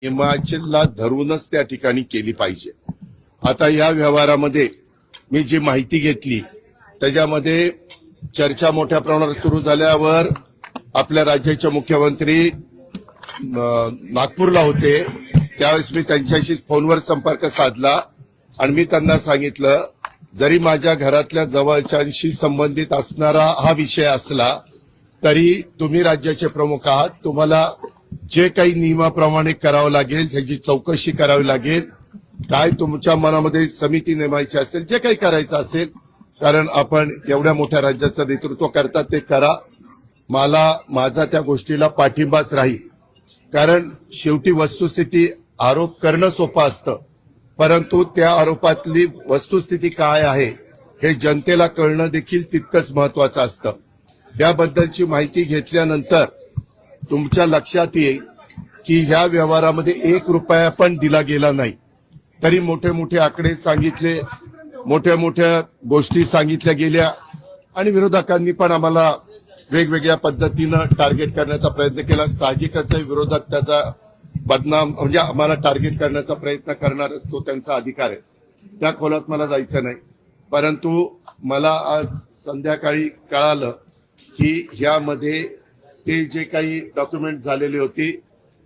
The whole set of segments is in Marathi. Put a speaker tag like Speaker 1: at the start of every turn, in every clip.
Speaker 1: हिमाचलला धरूनच त्या ठिकाणी केली पाहिजे। आता या व्यवहारामध्ये मी जी माहिती घेतली त्याच्यामध्ये चर्चा मोठ्या प्रमाणावर सुरू झाल्यावर आपल्या राज्याचे मुख्यमंत्री नागपूरला होते, त्यावेळेस मी त्यांच्याशी फोनवर संपर्क साधला आणि मी त्यांना सांगितलं जरी माझ्या घरातल्या जवळच्यांशी संबंधित असणारा हा विषय असला तरी तुम्ही राज्याचे प्रमुख आहात, तुम्हाला जे काही नियमाप्रमाणे करावं लागेल त्याची चौकशी करावी लागेल, काय तुमच्या मनामध्ये समिती नेमायची असेल, जे काही करायचं असेल, कारण आपण एवढ्या मोठ्या राज्याचं नेतृत्व करतात ते करा। मला माझा त्या गोष्टीला पाठिंबाच राहील, कारण शेवटी वस्तुस्थिती आरोप करणं सोपं असतं, परंतु त्या आरोपातली वस्तुस्थिती काय आहे हे जनतेला कळणं देखील तितकंच महत्वाचं असतं। याबद्दलची माहिती घेतल्यानंतर तुमच्या लक्षात येईल की ह्या व्यवहारामध्ये 1 रुपया पण दिला गेला नाही, तरी मोठे मोठे आकडे सांगितले, मोठ्या मोठ्या गोष्टी सांगितल्या गेल्या आणि विरोधकांनी पण आम्हाला वेगवेगळ्या पद्धतीनं टार्गेट करण्याचा प्रयत्न केला। साहजिकच आहे, विरोधक त्याचा बदनाम म्हणजे आम्हाला टार्गेट करण्याचा प्रयत्न करणार तो त्यांचा अधिकार आहे, त्या खोलात मला जायचं नाही। परंतु मला आज संध्याकाळी कळालं की ह्यामध्ये ते जे काही डॉक्युमेंट झालेले होते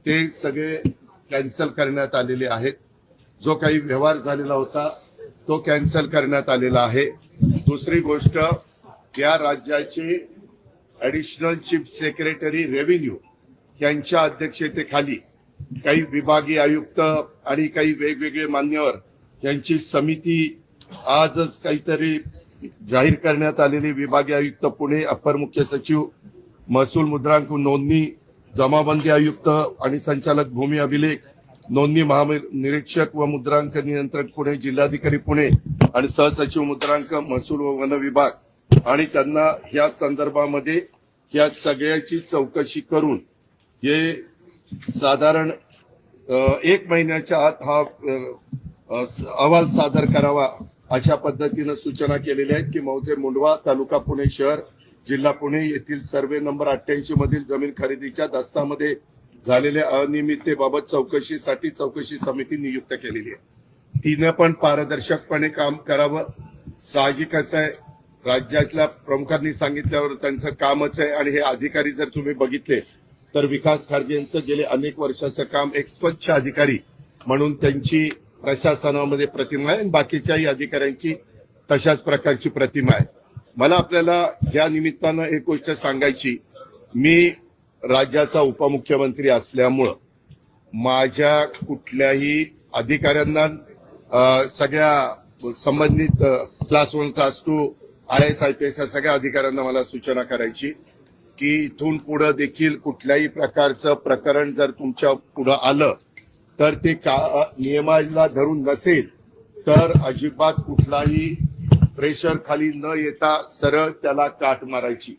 Speaker 1: ते सगळे कॅन्सल करण्यात आलेले आहेत, जो काही व्यवहार झालेला होता तो कॅन्सल करण्यात आलेला आहे। दुसरी गोष्ट, या राज्याचे ऍडिशनल चीफ सेक्रेटरी रेव्हेन्यू यांच्या अध्यक्षतेखाली काही विभागीय आयुक्त आणि काही वेगवेगळे मान्यवर यांची समिती आजच काहीतरी जाहीर करण्यात आलेली, विभागीय आयुक्त पुणे, अपर मुख्य सचिव महसूल मुद्रांक नोंदणी, जमाबंदी आयुक्त आणि संचालक भूमी अभिलेख, नोंदणी महानिरीक्षक व मुद्रांक नियंत्रक पुणे, जिल्हाधिकारी पुणे आणि सहसचिव मुद्रांक महसूल व वन विभाग, आणि त्यांना या संदर्भामध्ये या सगळ्याची चौकशी करून हे साधारण 1 महिन्याच्या आत हा अहवाल सादर करावा अशा पद्धतीनं सूचना केलेल्या आहेत की मौजे मुंडवा तालुका पुणे शहर जिल्हा पुणे येथील सर्वे नंबर 88 मधील जमीन खरेदीच्या दस्तामध्ये झालेल्या अनियमिततेबाबत चौकशीसाठी चौकशी समिती नियुक्त केलेली आहे। तिने पण पारदर्शकपणे काम करावं, साहजिकच आहे, राज्यातल्या प्रमुखांनी सांगितल्यावर त्यांचं कामच आहे। आणि हे अधिकारी जर तुम्ही बघितले तर विकास खारगे यांचं गेले अनेक वर्षाचं काम एक स्वच्छ अधिकारी म्हणून त्यांची प्रशासनामध्ये प्रतिमा आहे आणि बाकीच्याही अधिकाऱ्यांची तशाच प्रकारची प्रतिमा आहे। मला आपल्याला या निमित्तानं एक गोष्ट सांगायची, मी राज्याचा उपमुख्यमंत्री असल्यामुळं माझ्या कुठल्याही अधिकाऱ्यांना सगळ्या संबंधित क्लास 1 क्लास 2 IAS IPS या सगळ्या अधिकाऱ्यांना मला सूचना करायची की इथून पुढे देखील कुठल्याही प्रकारचं प्रकरण जर तुमच्या पुढे आलं तर ते नियमाला धरून नसेल तर अजिबात कुठलाही प्रेशर खाली न येता सरळ त्याला काट मारायची।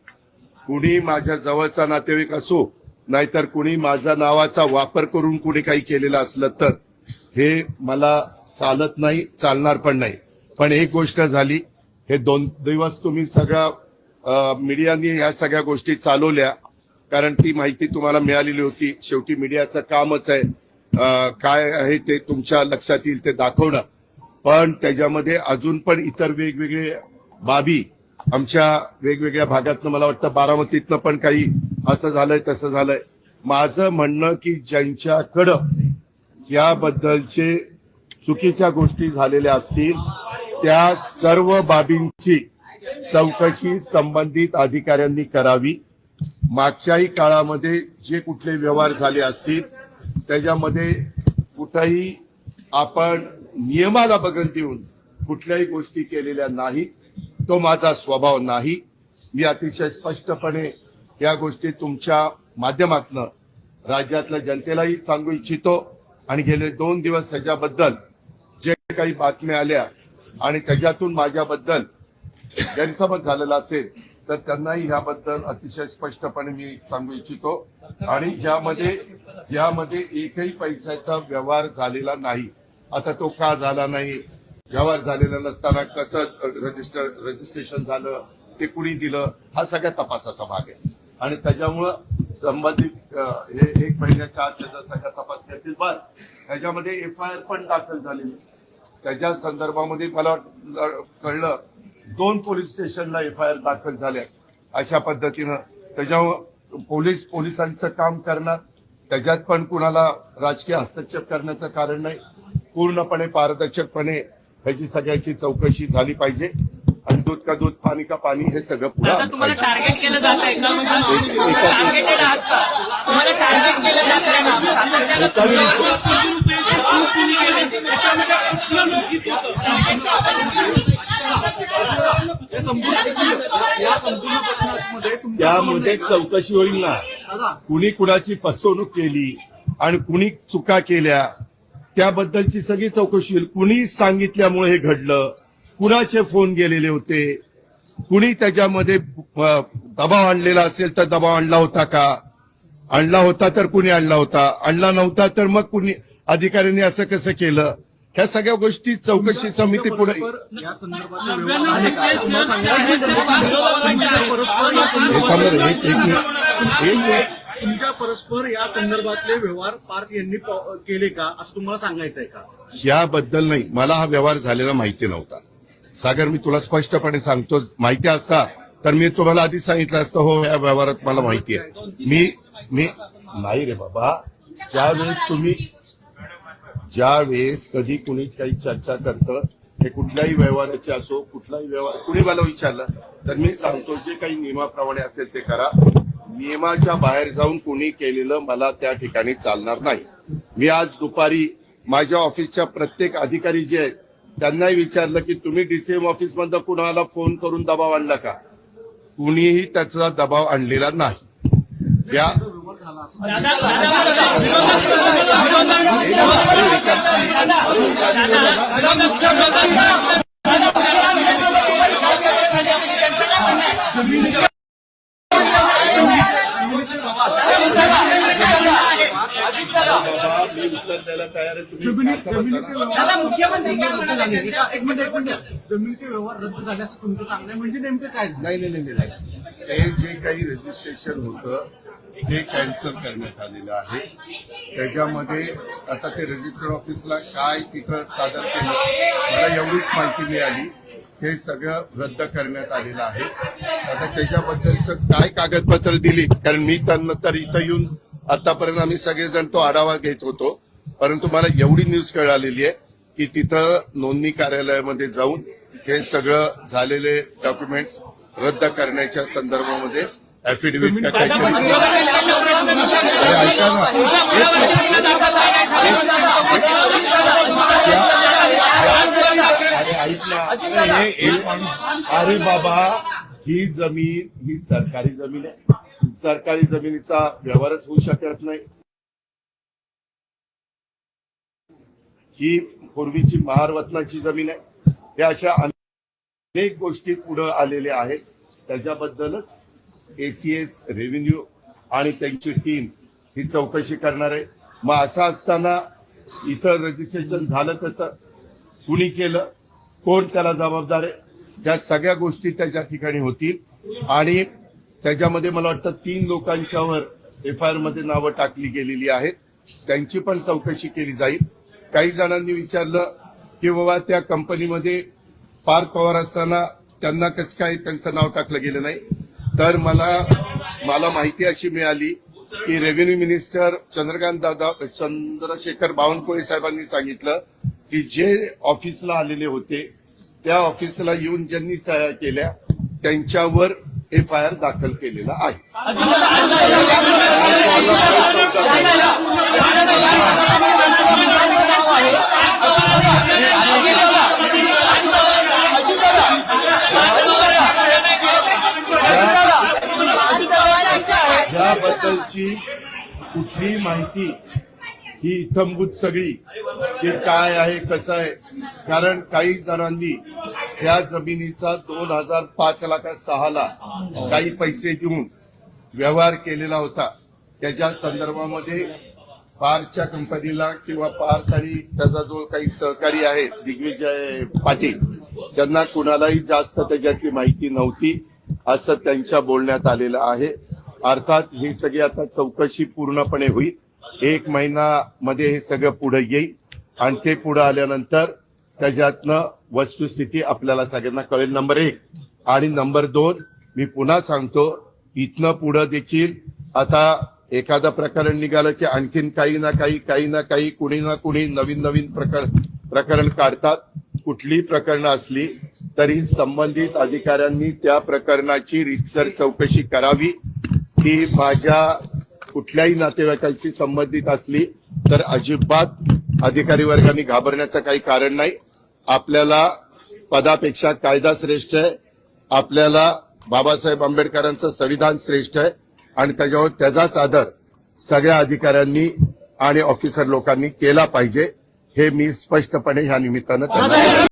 Speaker 1: कुणी माझ्या जवळचा नातेवाईक असो नाहीतर कुणी माझ्या नावाचा वापर करून कुणी काही केलेलं असलं तर हे मला चालत नाही, चालणार पण नाही। पण एक गोष्ट झाली, हे 2 दिवस तुम्ही सगळ्या मीडियाने या सगळ्या गोष्टी चालवल्या, कारण ती माहिती तुम्हाला मिळालेली होती। शेवटी मीडियाचं कामच आहे काय आहे ते तुमच्या लक्षात येईल ते दाखवणं, पण त्याच्यामध्ये अजून पण इतर वेगवेगळे बाबी आमच्या वेगवेगळ्या भागातनं, मला वाटतं बारामतीतनं पण काही असं झालंय तसं झालंय। माझं म्हणणं की ज्यांच्याकडं याबद्दलचे चुकीच्या गोष्टी झालेल्या असतील त्या सर्व बाबींची चौकशी संबंधित अधिकाऱ्यांनी करावी। मागच्याही काळामध्ये जे कुठले व्यवहार झाले असतील त्याच्यामध्ये कुठेही आपण नियमाला बगल देऊन कुठल्याही गोष्टी केलेल्या नाहीत, तो माझा स्वभाव नाही। मी अतिशय स्पष्टपणे या गोष्टी तुमच्या माध्यमातून राज्यातल्या जनतेलाही सांगू इच्छितो आणि गेले 2 दिवस ह्याच्याबद्दल जे काही बातम्या आल्या आणि त्याच्यातून माझ्याबद्दल गैरसमज झालेला असेल तर त्यांनाही याबद्दल अतिशय स्पष्टपणे मी सांगू इच्छितो आणि यामध्ये एकही पैशाचा व्यवहार झालेला नाही। आता तो का झाला नाही, व्यवहार झालेला नसताना कसं रजिस्ट्रेशन झालं, ते कुणी दिलं, हा सगळ्या तपासाचा भाग आहे आणि त्याच्यामुळं संबंधित हे 1 महिन्याच्या आत त्याचा सगळा तपास करतील. बर, त्याच्यामध्ये FIR पण दाखल झालेली. त्याच्या संदर्भामध्ये मला कळलं 2 पोलीस स्टेशनला FIR दाखल झाल्या. अशा पद्धतीनं त्याच्यावर पोलिसांचं काम करणार, त्याच्यात पण कुणाला राजकीय हस्तक्षेप करण्याचं कारण नाही. पूर्णपणे पारदर्शकपणे ह्याची सगळ्याची चौकशी झाली पाहिजे आणि दूध का दूध पाणी का पाणी हे सगळं पुढे
Speaker 2: तुम्हाला टार्गेट केलं जात आहे का? टार्गेटेड आहात का? तुम्हाला टार्गेट केलं जात आहे
Speaker 1: त्यामध्ये चौकशी होईल ना. कुणी कुणाची फसवणूक केली आणि कुणी चुका केल्या त्याबद्दलची सगळी चौकशी होईल. कुणी सांगितल्यामुळे हे घडलं, कुणाचे फोन गेलेले होते, कुणी त्याच्यामध्ये दबाव आणलेला असेल तर दबाव आणला होता का, आणला होता तर कुणी आणला होता, आणला नव्हता तर मग कुणी अधिकाऱ्यांनी असं कसं केलं, ह्या सगळ्या गोष्टी चौकशी समिती पुढे.
Speaker 3: तुमच्या परस्पर या संदर्भातले व्यवहार पार्थ यांनी केले का असं तुम्हाला सांगायचंय का?
Speaker 1: याबद्दल नाही, मला हा व्यवहार झालेला माहिती नव्हता. सागर, मी तुला स्पष्टपणे सांगतो, माहिती असता तर मी तुम्हाला आधी सांगितलं असतं हो या व्यवहारात मला माहिती आहे. मी नाही रे बाबा, ज्यावेळेस कधी कुणी काही चर्चा करतं, हे कुठल्याही व्यवहाराचे असो, कुठलाही व्यवहार कुणी मला विचारलं तर मी सांगतो जे काही नियमाप्रमाणे असेल ते करा. नियमाच्या बाहेर जाऊन कुणी केलेलं मला त्या ठिकाणी चालणार नाही. मी आज दुपारी माझ्या ऑफिसच्या प्रत्येक अधिकारी जे आहेत त्यांनाही विचारलं की तुम्ही DCM ऑफिसमधनं कुणाला फोन करून दबाव आणला का? कुणीही त्याचा दबाव आणलेला नाही. या मी उत्तर द्यायला तयार आहे.
Speaker 3: जमिनीचे व्यवहार रद्द झाले असं तुमचं सांगणं म्हणजे नेमकं काय?
Speaker 1: नाही. हे जे काही रजिस्ट्रेशन होतं ते कॅन्सल करण्यात आलेलं आहे. त्याच्यामध्ये आता ते रजिस्टर ऑफिसला काय तिथं सादर केलं मला एवढीच माहिती मिळाली. हे सगळं रद्द करण्यात आलेलं आहे. आता त्याच्याबद्दलचं काय कागदपत्र दिली, कारण मी त्यानंतर इथं येऊन आतापर्यंत आम्ही सगळेजण तो आढावा घेत होतो, परंतु मला एवढी न्यूज कळालेली आहे की तिथं नोंदणी कार्यालयामध्ये जाऊन हे सगळं झालेले डॉक्युमेंट्स रद्द करण्याच्या संदर्भामध्ये ॲफिडेव्हिट टाकायचं. ऐका ना, अरे बाबा, ही जमीन ही सरकारी जमीन आहे. सरकारी जमिनीचा व्यवहारच होऊ शकत नाही. ही पूर्वीची महारवतनाची जमीन आहे. या अशा अनेक गोष्टी पुढे आलेल्या आहेत. त्याच्याबद्दलच ACS रेव्हेन्यू आणि त्यांची टीम ही चौकशी करणार आहे. मग असं असताना इथं रजिस्ट्रेशन झालं कसं, कुणी केलं, कोण त्याला जबाबदार आहे, त्या सगळ्या गोष्टी त्याच्या ठिकाणी होतील. आणि त्याच्यामध्ये मला वाटतं 3 लोकांच्यावर FIR मध्ये नावं टाकली गेलेली आहेत. त्यांची पण चौकशी केली जाईल. काही जणांनी विचारलं की बाबा त्या कंपनीमध्ये पार्थ पवार असताना त्यांना कसं काय त्यांचं नाव टाकलं गेलं नाही. तर मला माहिती अशी मिळाली की रेव्हेन्यू मिनिस्टर चंद्रशेखर बावनकुळे साहेबांनी सांगितलं की जे ऑफिसला आलेले होते त्या ऑफिसला येऊन ज्यांनी सह्या केल्या त्यांच्यावर FIR दाखल केलेला आहे. याबद्दलची कुठली माहिती ही इत्थंभूत सगळी की काय आहे कसं आहे, कारण काही जणांनी त्या जमिनीचा 2005-06 काही पैसे देऊन व्यवहार केलेला होता. त्याच्या संदर्भामध्ये पार्थच्या कंपनीला किंवा पार्थ आणि त्याचा जो काही सहकारी आहे दिग्विजय पाटील त्यांना कुणालाही जास्त त्याच्यातली माहिती नव्हती असं त्यांच्या बोलण्यात आलेलं आहे. अर्थात ही सगळी आता चौकशी पूर्णपणे होईल. 1 महिन्यामध्ये हे सगळं पुढे येईल आणि ते पुढे आल्यानंतर त्याच्यातनं वस्तुस्थिती आपल्याला सगळ्यांना कळेल. नंबर 1 आणि नंबर 2, मी पुन्हा सांगतो, इथनं पुढे देखील आता एखादं प्रकरण निघालं की आणखीन काही ना काही कुणी ना कुणी नवीन प्रकरण काढतात. कुठलीही प्रकरणं असली तरी संबंधित अधिकाऱ्यांनी त्या प्रकरणाची रीतसर चौकशी करावी. ती माझ्या कुठल्याही नातेवाईकांशी संबंधित असली तर अजिबात अधिकारी वर्गाने घाबरण्याचं काही कारण नाही. आपल्याला पदापेक्षा कायदा श्रेष्ठ आहे. आपल्याला बाबासाहेब आंबेडकरांचं संविधान श्रेष्ठ आहे आणि त्याच्यावर त्याचाच आदर सगळ्या अधिकाऱ्यांनी आणि ऑफिसर लोकांनी केला पाहिजे. हे मी स्पष्टपणे ह्या निमित्तानं त्यांना